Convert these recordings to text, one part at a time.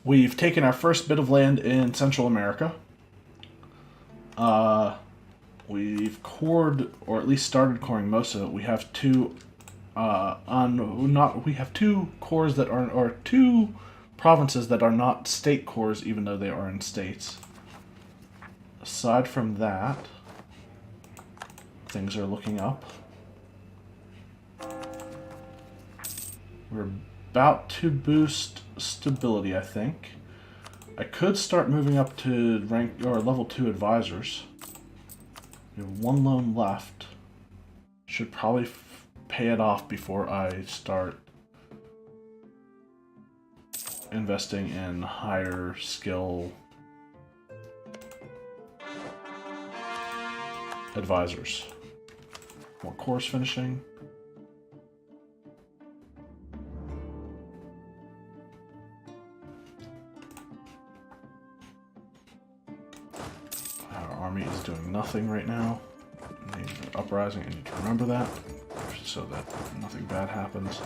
We've taken our first bit of land in Central America. We've cored, or at least started coring most of it. We have two, we have two cores that are, or two provinces that are not state cores, even though they are in states. Aside from that, things are looking up. We're about to boost stability, I think. I could start moving up to rank or level 2 advisors. We have one loan left. Should probably pay it off before I start investing in higher skill advisors. More course finishing. Our army is doing nothing right now. Uprising, I need to remember that so that nothing bad happens.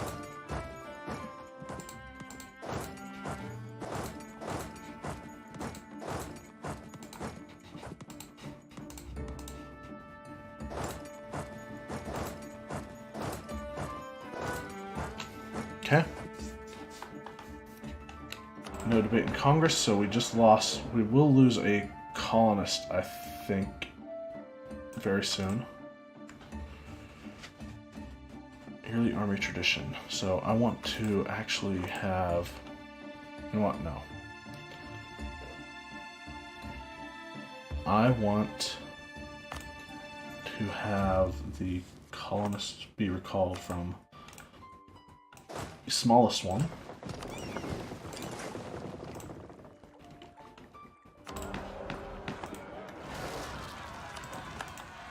Okay. No debate in Congress, so we just lost. We will lose a colonist, I think, very soon. Yearly army tradition. So I want to actually have... You know what? No. I want to have the colonists be recalled from the smallest one.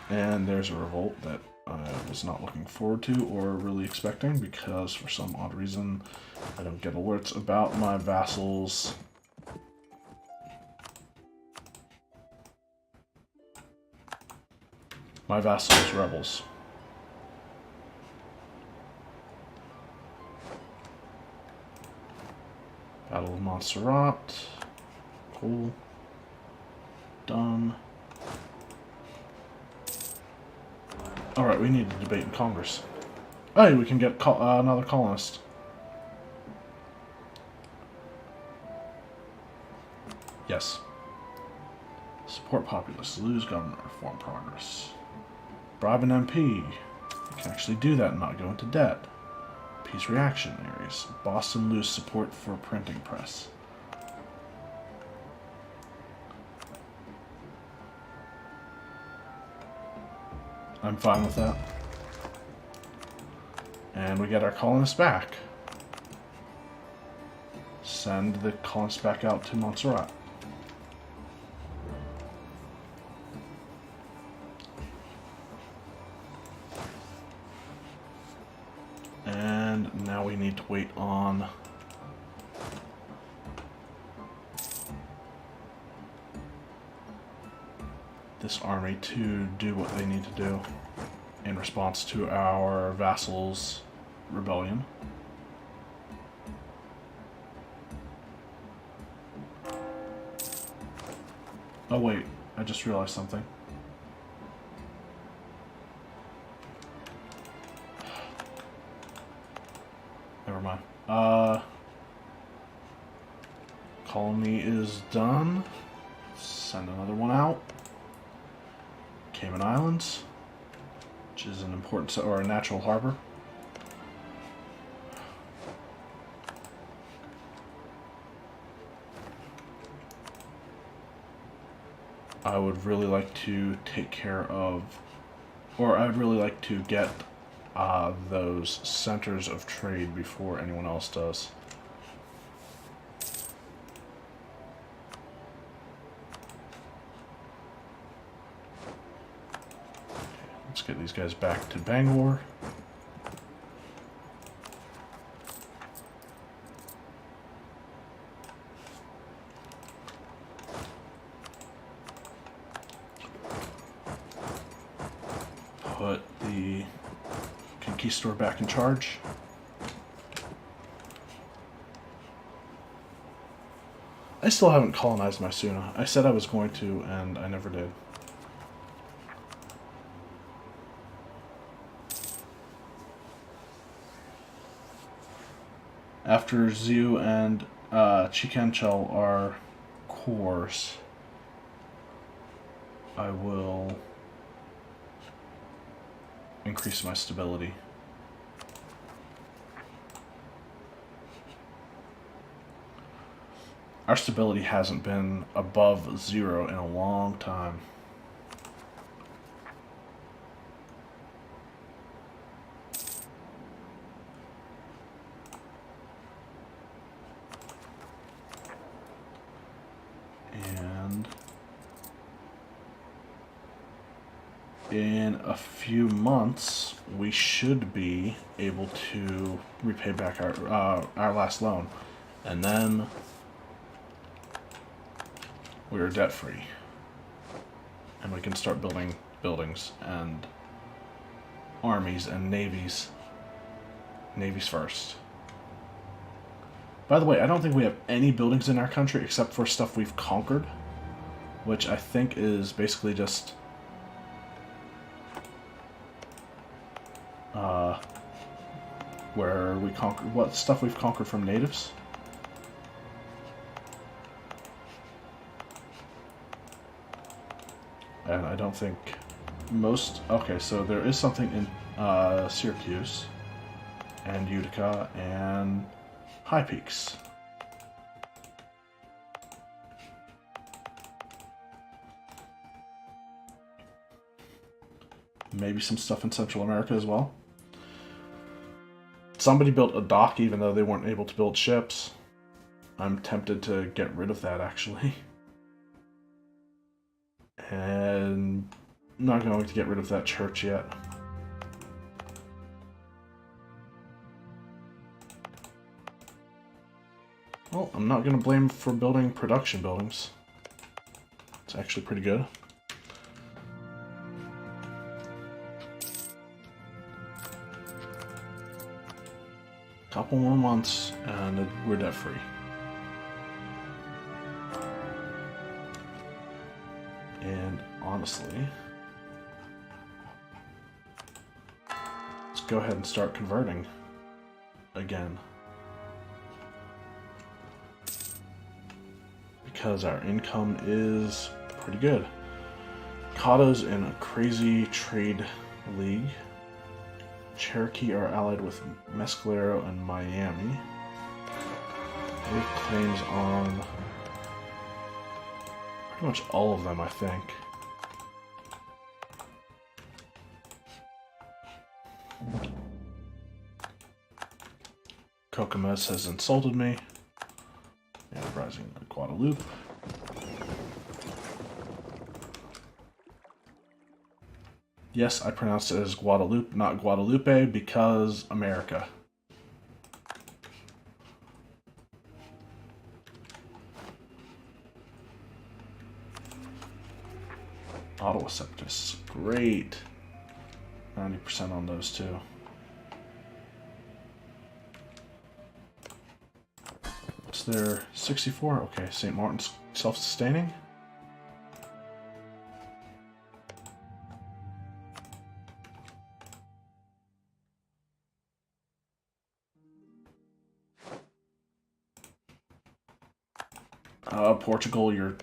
And there's a revolt that I was not looking forward to or really expecting because for some odd reason I don't get alerts about my vassals. My vassals rebels. Battle of Montserrat. Cool. Done. Alright, we need to debate in Congress. Hey, we can get another colonist. Yes. Support populace. Lose government reform progress. Bribe an MP. You can actually do that and not go into debt. Peace reaction areas. Boston lose support for printing press. I'm fine with that. And we get our colonists back. Send the colonists back out to Montserrat. And now we need to wait on this army to do what they need to do in response to our vassals' rebellion. Oh wait, I just realized something. Never mind. Colony is done. Send another one out. Cayman Islands, which is an important or a natural harbor. I would really like to take care of, or I would really like to get those centers of trade before anyone else does. Let's get these guys back to Bangor. Put the conquistador back in charge. I still haven't colonized Mysuna. I said I was going to, and I never did. After Zhu and Chikenchel are cores, I will increase my stability. Our stability hasn't been above 0 in a long time. And in a few months, we should be able to repay back our last loan. And then we are debt-free. And we can start building buildings and armies and navies. Navies first. By the way, I don't think we have any buildings in our country except for stuff we've conquered, which I think is basically just where we conquered what stuff we've conquered from natives. And I don't think most... Okay, so there is something in Syracuse and Utica and High Peaks. Maybe some stuff in Central America as well. Somebody built a dock even though they weren't able to build ships. I'm tempted to get rid of that, actually. And not going to get rid of that church yet. Well, I'm not going to blame for building production buildings. It's actually pretty good. Couple more months and we're debt free. And honestly, let's go ahead and start converting again. Because our income is pretty good. Cato's in a crazy trade league. Cherokee are allied with Mescalero and Miami. They have claims on pretty much all of them, I think. Cocomes has insulted me. And Rising Guadalupe. Yes, I pronounced it as Guadalupe, not Guadalupe, because America. Ottawa Septus. Great. 90% on those two. What's their 64? Okay, St. Martin's self-sustaining. Portugal, you're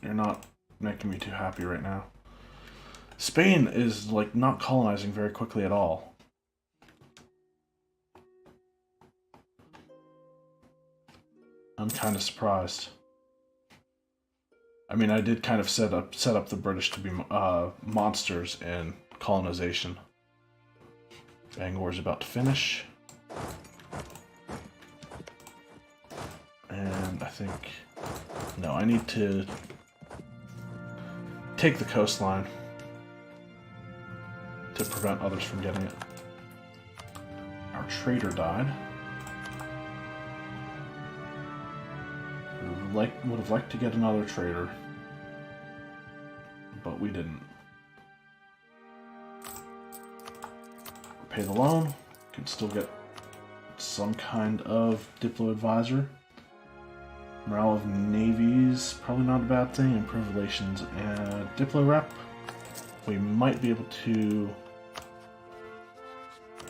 not making me too happy right now. Spain is like not colonizing very quickly at all. I'm kind of surprised. I mean, I did kind of set up the British to be monsters in colonization. Bangor's about to finish. And I think... No, I need to take the coastline to prevent others from getting it. Our trader died. Would have liked to get another trader, but we didn't. Pay the loan, can still get some kind of Diplo advisor. Morale of navies, probably not a bad thing. Improve relations. And Diplo rep, we might be able to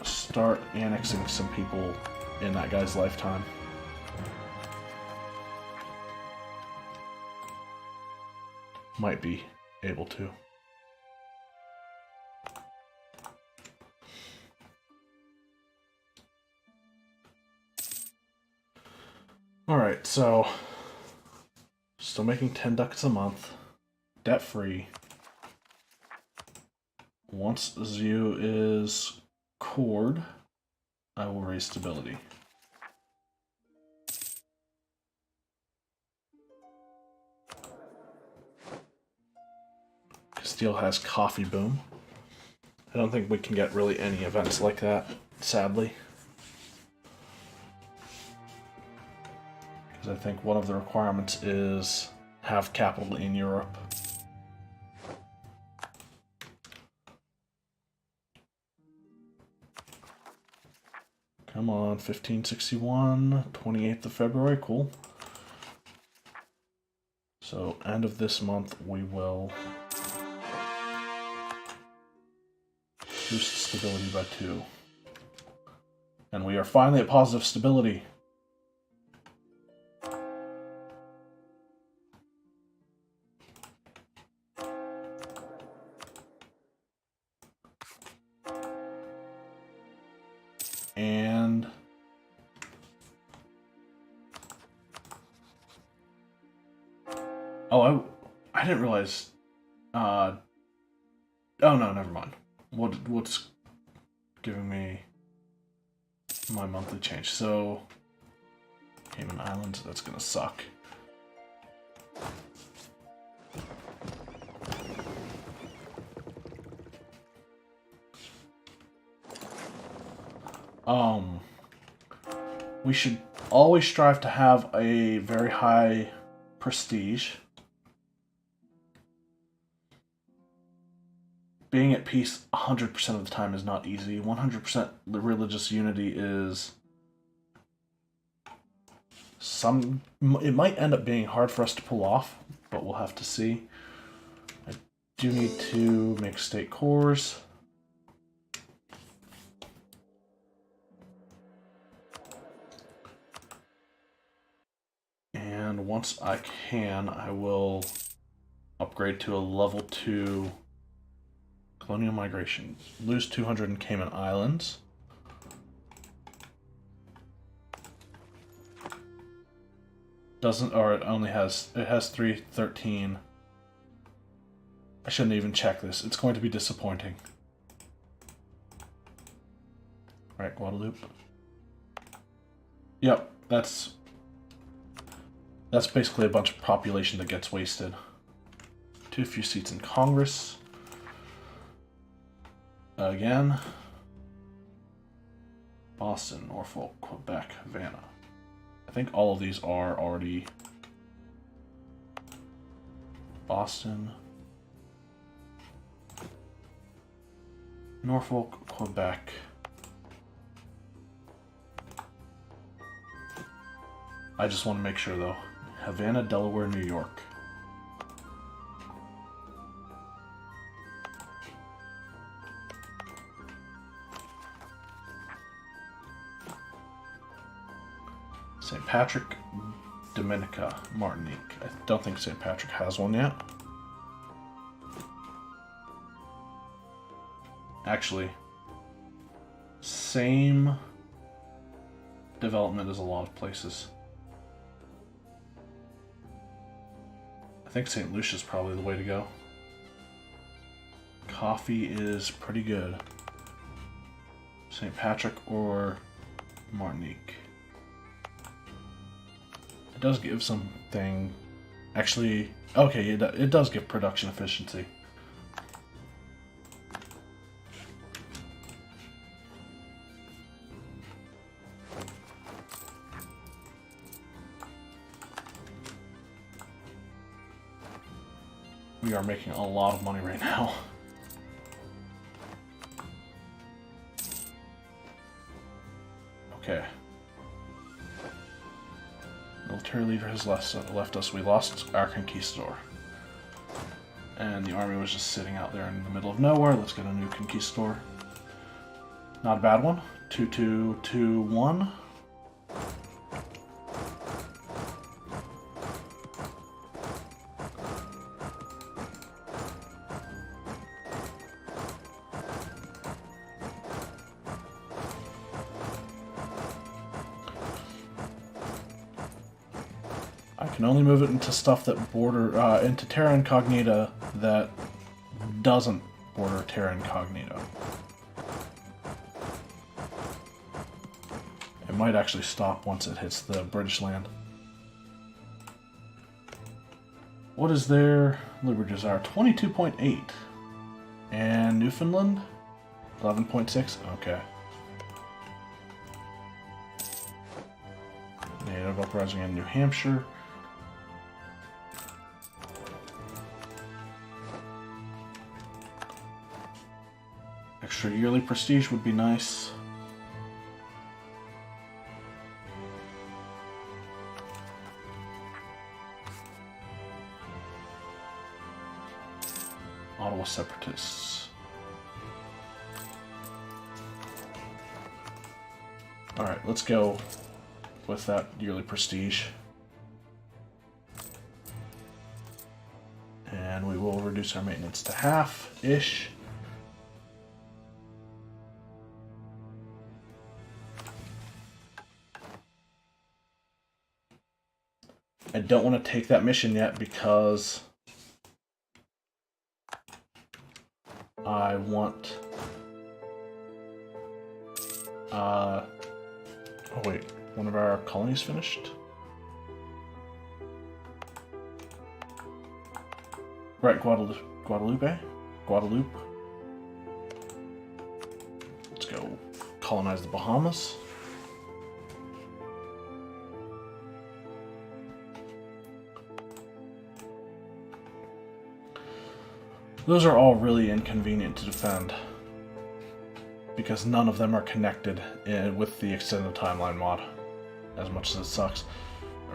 start annexing some people in that guy's lifetime. Might be able to. Alright, so still making 10 ducats a month, debt free. Once Zoo is cored, I will raise stability. Castile has coffee boom. I don't think we can get really any events like that, sadly. Because I think one of the requirements is have capital in Europe. Come on, 1561, 28th of February, cool. So, end of this month, we will boost stability by 2. And we are finally at positive stability. And oh, I didn't realize. Oh no, never mind. What's giving me my monthly change? So Cayman Islands, that's gonna suck. We should always strive to have a very high prestige. Being at peace 100% of the time is not easy. 100% religious unity is it might end up being hard for us to pull off, but we'll have to see. I do need to make state cores. And once I can, I will upgrade to a level 2 colonial migration. Lose 200 in Cayman Islands. Doesn't, or it only has, it has 313. I shouldn't even check this. It's going to be disappointing. Alright, Guadeloupe. Yep, that's basically a bunch of population that gets wasted. Too few seats in Congress. Again. Boston, Norfolk, Quebec, Havana. I think all of these are already Boston, Norfolk, Quebec. I just want to make sure though. Havana, Delaware, New York. St. Patrick, Dominica, Martinique. I don't think St. Patrick has one yet. Actually, same development as a lot of places. I think St. Lucia's probably the way to go. Coffee is pretty good. St. Patrick or Martinique. It does give something. Actually, okay, it does give production efficiency. We are making a lot of money right now. Okay. Imperial leader has left us. We lost our conquistador. And the army was just sitting out there in the middle of nowhere. Let's get a new conquistador. Not a bad one. 2-2-2-1. I can only move it into stuff that into Terra Incognita that doesn't border Terra Incognita. It might actually stop once it hits the British land. What is their liberty desire? 22.8. And Newfoundland? 11.6? Okay. Native uprising in New Hampshire. Extra yearly prestige would be nice. Ottawa Separatists. Alright, let's go with that yearly prestige. And we will reduce our maintenance to half-ish. I don't want to take that mission yet because I want... oh wait, one of our colonies finished? Right, Guadalupe? Let's go colonize the Bahamas. Those are all really inconvenient to defend, because none of them are connected with the extended timeline mod, as much as it sucks.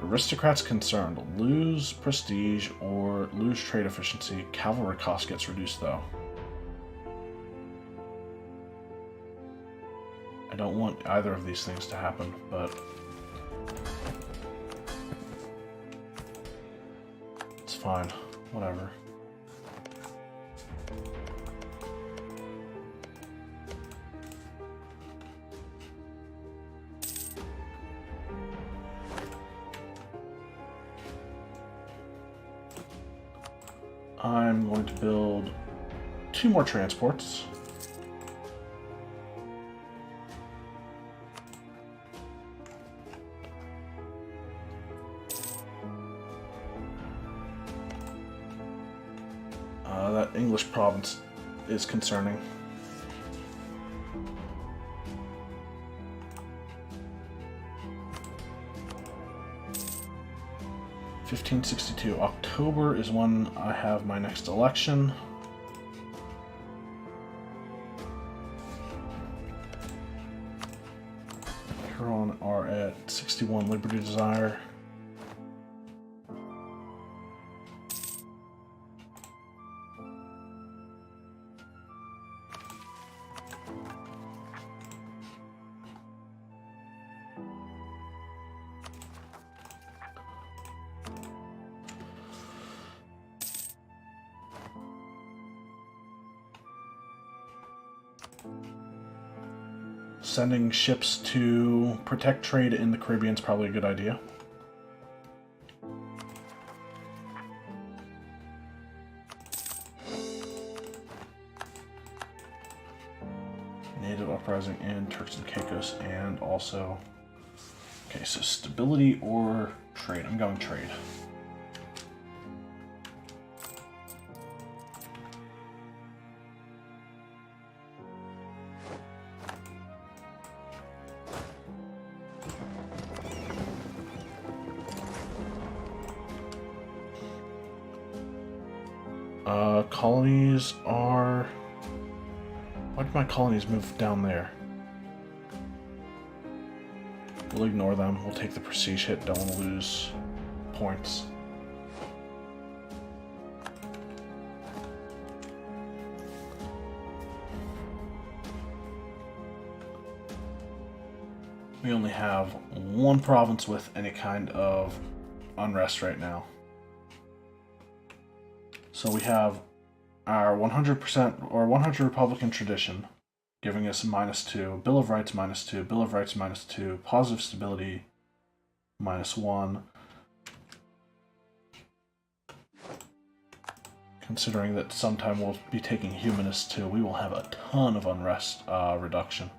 Aristocrats concerned. Lose prestige or lose trade efficiency. Cavalry cost gets reduced though. I don't want either of these things to happen, but it's fine. Whatever. I'm going to build 2 more transports. That English province is concerning. (1562) October is when I have my next election. Huron are at 61 Liberty Desire. Sending ships to protect trade in the Caribbean is probably a good idea. Native uprising in Turks and Caicos, and also... Okay, so stability or trade? I'm going trade. Colonies are... Why did my colonies move down there? We'll ignore them. We'll take the prestige hit. Don't want to lose points. We only have one province with any kind of unrest right now. So we have our 100% or 100 Republican tradition, giving us -2, Bill of Rights -2, Bill of Rights -2, positive stability -1. Considering that sometime we'll be taking humanists too, we will have a ton of unrest reduction.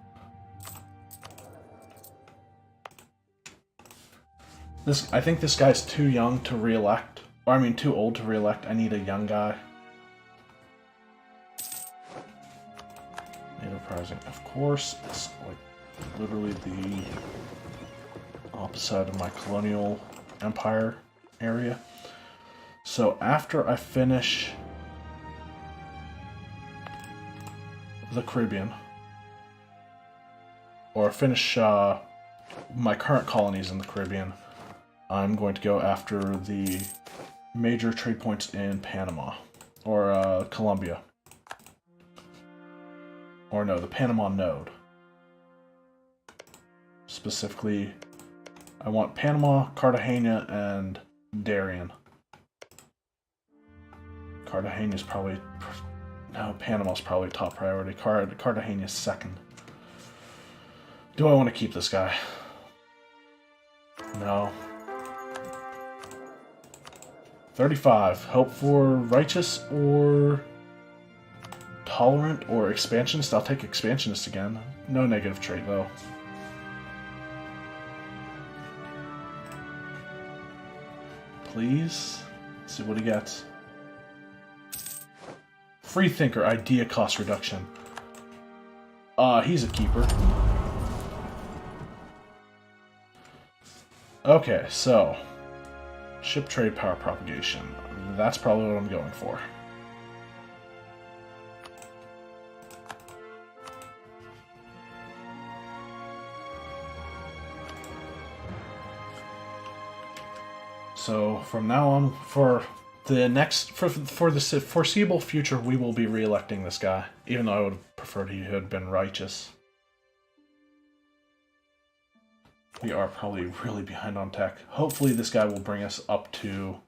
I think this guy's too young to re-elect. Or I mean, too old to re-elect. I need a young guy. Native Rising, of course. It's like literally the opposite of my colonial empire area. So after I finish the Caribbean, or finish my current colonies in the Caribbean, I'm going to go after the major trade points in Panama, or Colombia. Or no, the Panama node. Specifically, I want Panama, Cartagena, and Darien. Cartagena's probably... No, Panama's probably top priority. Cartagena's second. Do I want to keep this guy? No. 35. Hope for righteous or tolerant or expansionist. I'll take expansionist again. No negative trait though. Please. Let's see what he gets. Free thinker, idea cost reduction. He's a keeper. Okay, so ship trade power propagation. That's probably what I'm going for. So from now on, for the foreseeable future, we will be re-electing this guy, even though I would have preferred he had been righteous. We are probably really behind on tech. Hopefully this guy will bring us up to...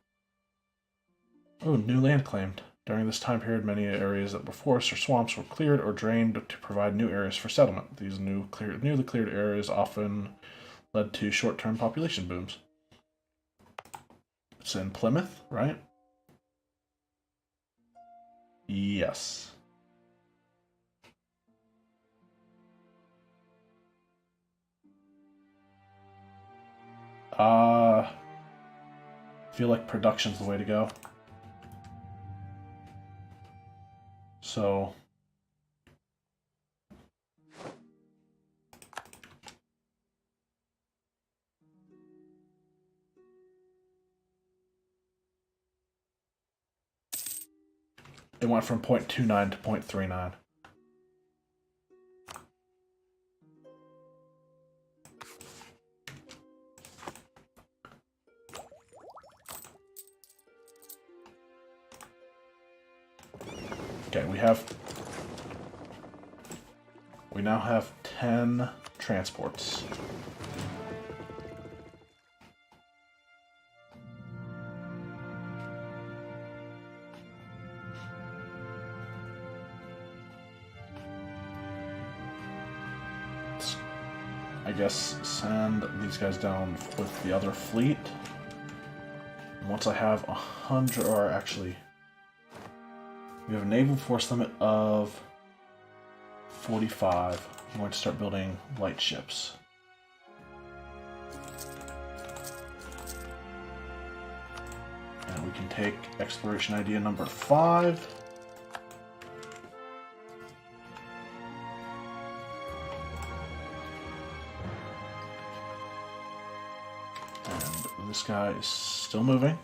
Oh, new land claimed. During this time period, many areas that were forests or swamps were cleared or drained to provide new areas for settlement. These newly cleared areas often led to short-term population booms. It's in Plymouth, right? Yes. I feel like production's the way to go. So it went from 0.29 to 0.39. Okay, we now have 10 transports. I guess send these guys down with the other fleet. And once I have 100, or actually, we have a naval force limit of 45. I'm going to start building light ships. And we can take exploration idea number 5. And this guy is still moving.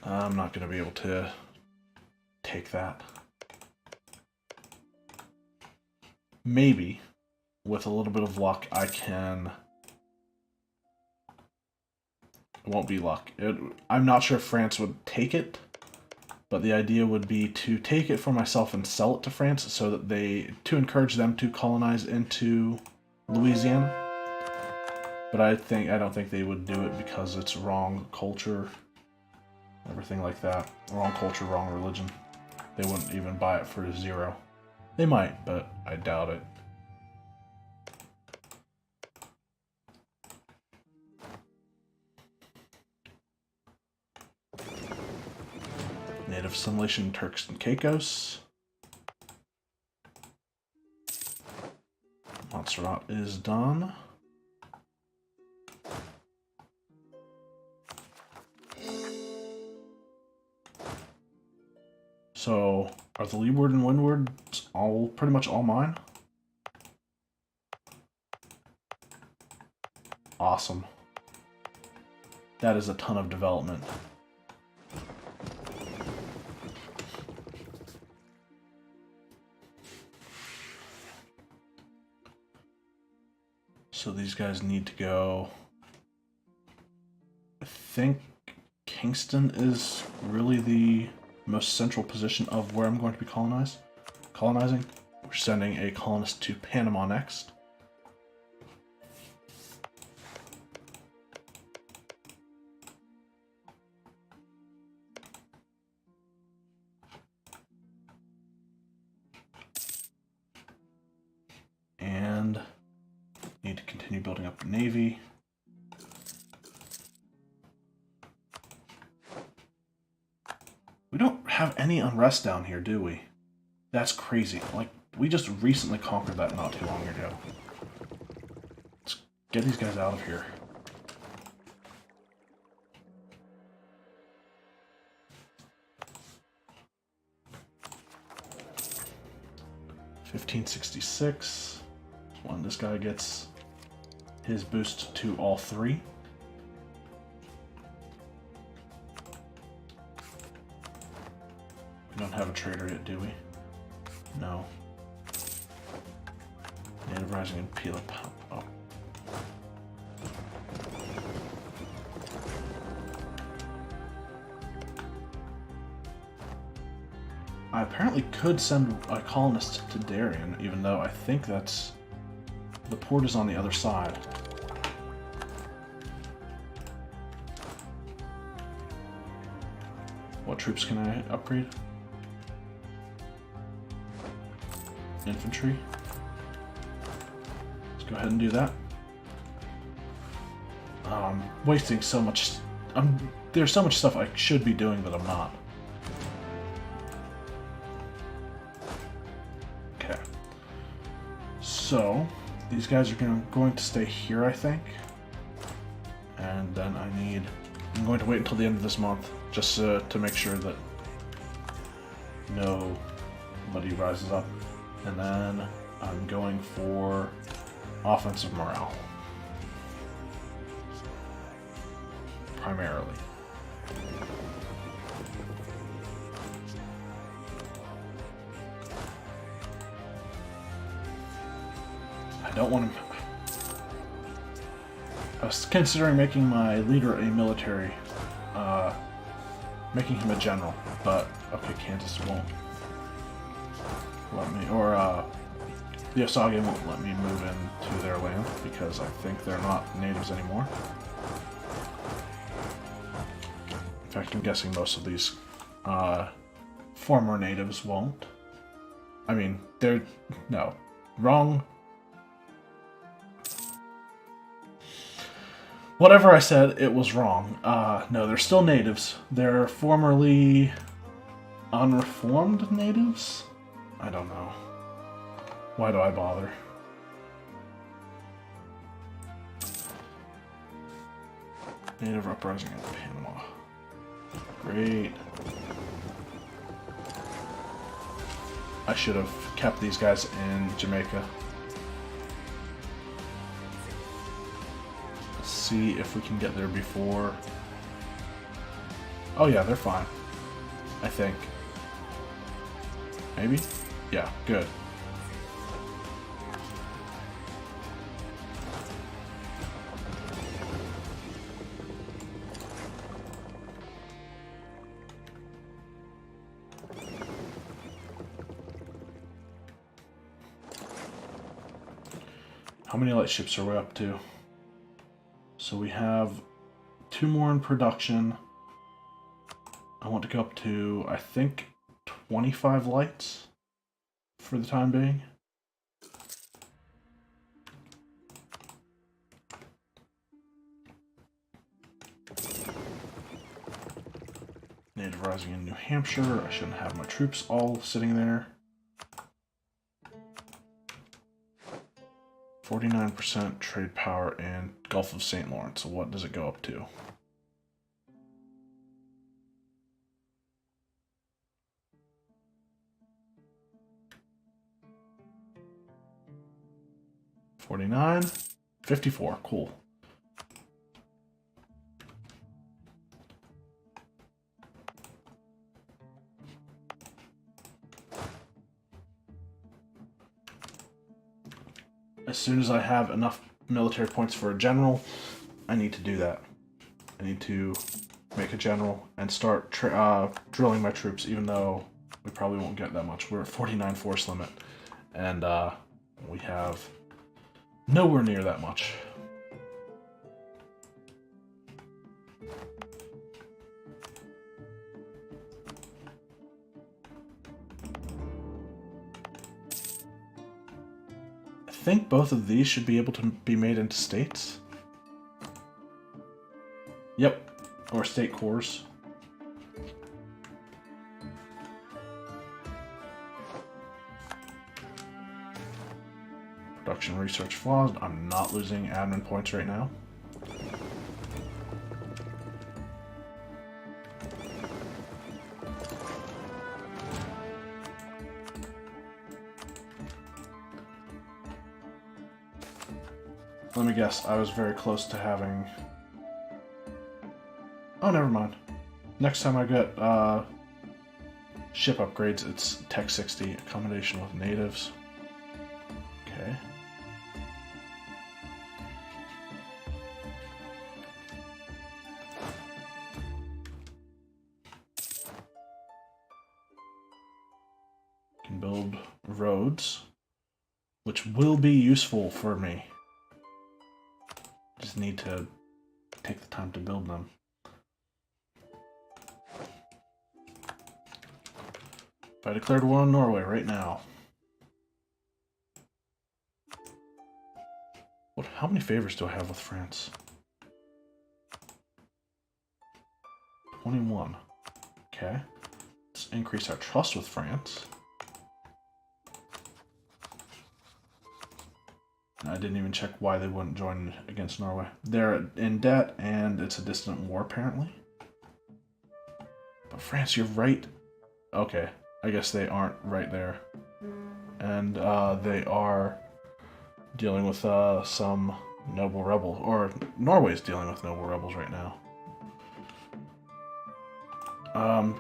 I'm not going to be able to take that. maybe, with a little bit of luck, I can... It won't be luck. I'm not sure if France would take it, but the idea would be to take it for myself and sell it to France so that to encourage them to colonize into Louisiana. But I don't think they would do it because it's wrong culture, everything like that. Wrong culture, wrong religion. They wouldn't even buy it for 0. They might, but I doubt it. Native assimilation, Turks and Caicos. Montserrat is done. So, are the leeward and windwards pretty much all mine? Awesome. That is a ton of development. So these guys need to go... I think Kingston is really the most central position of where I'm going to be colonizing. We're sending a colonist to Panama next. And need to continue building up the Navy. We don't have any unrest down here, do we? That's crazy. Like, we just recently conquered that not too long ago. Let's get these guys out of here. $1566. When this guy gets his boost to all 3. We don't have a trader yet, do we? No. Native Rising and Pila. Oh. I apparently could send a colonist to Darien, even though I think that's... The port is on the other side. What troops can I upgrade? Infantry. Let's go ahead and do that. Wasting so much... there's so much stuff I should be doing that I'm not. Okay. So... These guys are going to stay here, I think. And then I'm going to wait until the end of this month, just to make sure that nobody rises up. And then I'm going for offensive morale. Primarily. I don't want him... I was considering making my leader a military, making him a general, but okay, Kansas won't let me, or the Osage won't let me move into their land because I think they're not natives anymore. In fact, I'm guessing most of these former natives won't. I mean, no, wrong. Whatever I said, it was wrong. No, they're still natives. They're formerly unreformed natives? I don't know. Why do I bother? Native uprising in Panama. Great. I should have kept these guys in Jamaica. See if we can get there before... Oh yeah, they're fine. I think. Maybe? Yeah, good. How many lightships are we up to? So we have 2 more in production. I want to go up to, I think, 25 lights for the time being. Native Rising in New Hampshire. I shouldn't have my troops all sitting there. 49% trade power in Gulf of St. Lawrence. So what does it go up to? $49, $54. Cool. As soon as I have enough military points for a general, I need to do that. I need to make a general and start drilling my troops, even though we probably won't get that much. We're at 49 force limit, and we have nowhere near that much. I think both of these should be able to be made into states. Yep, or state cores. Production research flaws. I'm not losing admin points right now. Let me guess, I was very close to having... Oh, never mind. Next time I get ship upgrades, it's Tech 60, accommodation with natives. Okay. Can build roads, which will be useful for me. Just need to take the time to build them. If I declared war on Norway right now. How many favors do I have with France? 21. Okay. Let's increase our trust with France. I didn't even check why they wouldn't join against Norway. They're in debt, and it's a distant war, apparently. But France, you're right. Okay, I guess they aren't right there. And they are dealing with some noble rebels. Or Norway's dealing with noble rebels right now.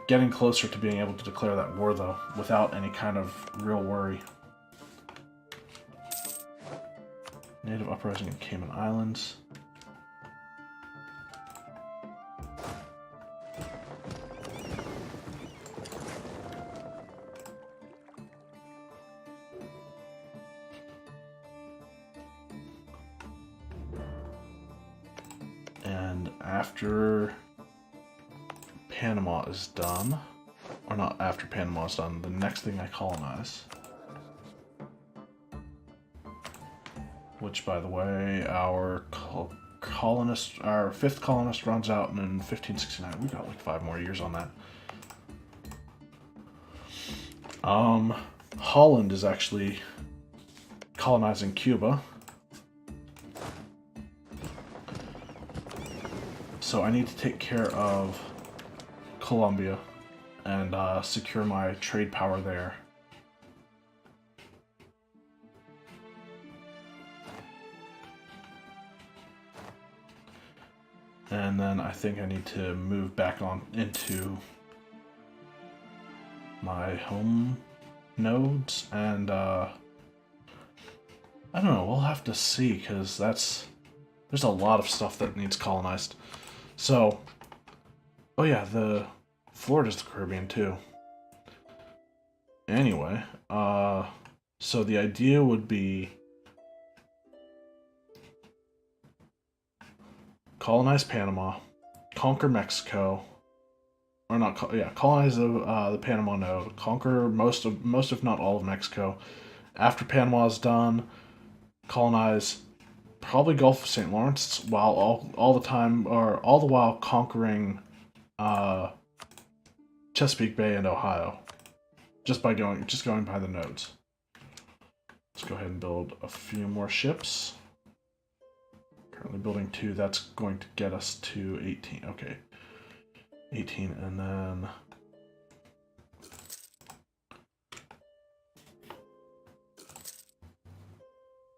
Getting closer to being able to declare that war, though, without any kind of real worry. Native uprising in Cayman Islands. And after Panama is done, or not after Panama is done, the next thing I colonize, which, by the way, our our 5th colonist runs out in 1569. We got like 5 more years on that. Holland is actually colonizing Cuba. So I need to take care of Colombia and secure my trade power there. And then I think I need to move back on into my home nodes, and I don't know, we'll have to see, because there's a lot of stuff that needs colonized. So, oh yeah, Florida's the Caribbean too. Anyway, so the idea would be colonize Panama, conquer Mexico, or not? Colonize the Panama node, conquer most if not all of Mexico. After Panama is done, colonize probably Gulf of St. Lawrence, while all the while conquering Chesapeake Bay and Ohio, just going by the nodes. Let's go ahead and build a few more ships. Currently building 2. That's going to get us to 18. Okay, 18, and then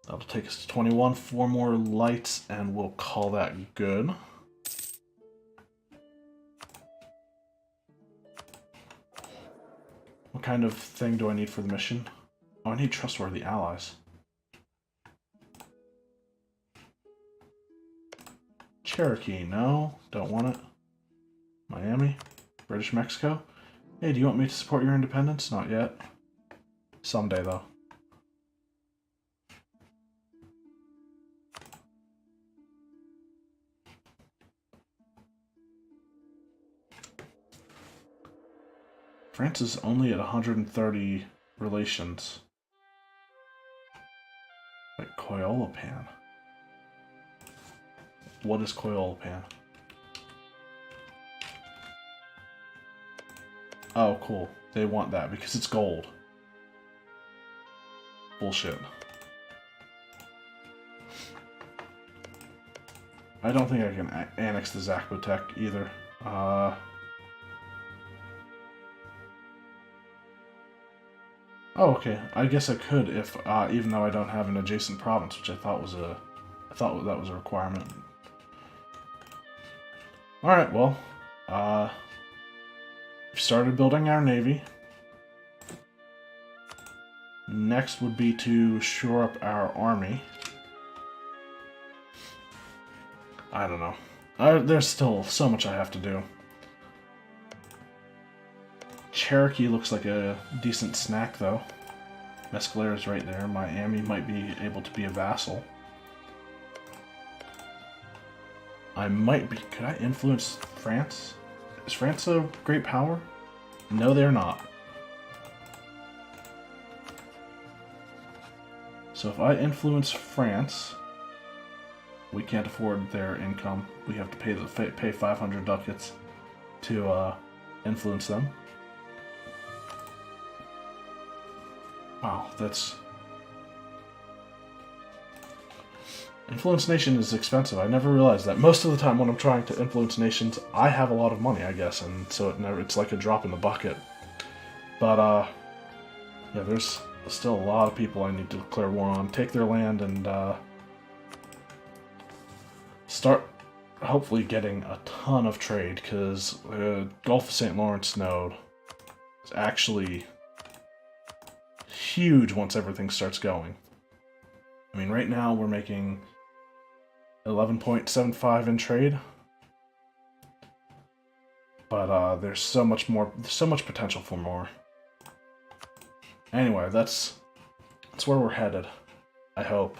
that'll take us to 21. 4 more lights, and we'll call that good. What kind of thing do I need for the mission? Oh, I need trustworthy allies. Cherokee, no. Don't want it. Miami? British Mexico? Hey, do you want me to support your independence? Not yet. Someday, though. France is only at 130 relations. Like Coyolapan. What is Coyolapan? Oh, cool. They want that because it's gold. Bullshit. I don't think I can annex the Zapotec either. Oh, okay. I guess I could if, even though I don't have an adjacent province, which I thought that was a requirement. Alright, well, we've started building our navy. Next would be to shore up our army. I don't know. There's still so much I have to do. Cherokee looks like a decent snack, though. Mescalera's right there. Miami might be able to be a vassal. I might be... Could I influence France? Is France a great power? No, they're not. So if I influence France, we can't afford their income. We have to pay 500 ducats to influence them. Wow, that's... Influence nation is expensive. I never realized that. Most of the time when I'm trying to influence nations, I have a lot of money, I guess, and so it's like a drop in the bucket. But, yeah, there's still a lot of people I need to declare war on. Take their land and, start hopefully getting a ton of trade, because the Gulf of St. Lawrence node is actually huge once everything starts going. I mean, right now we're making 11.75 in trade, but there's so much potential for more. Anyway, that's where we're headed, I hope.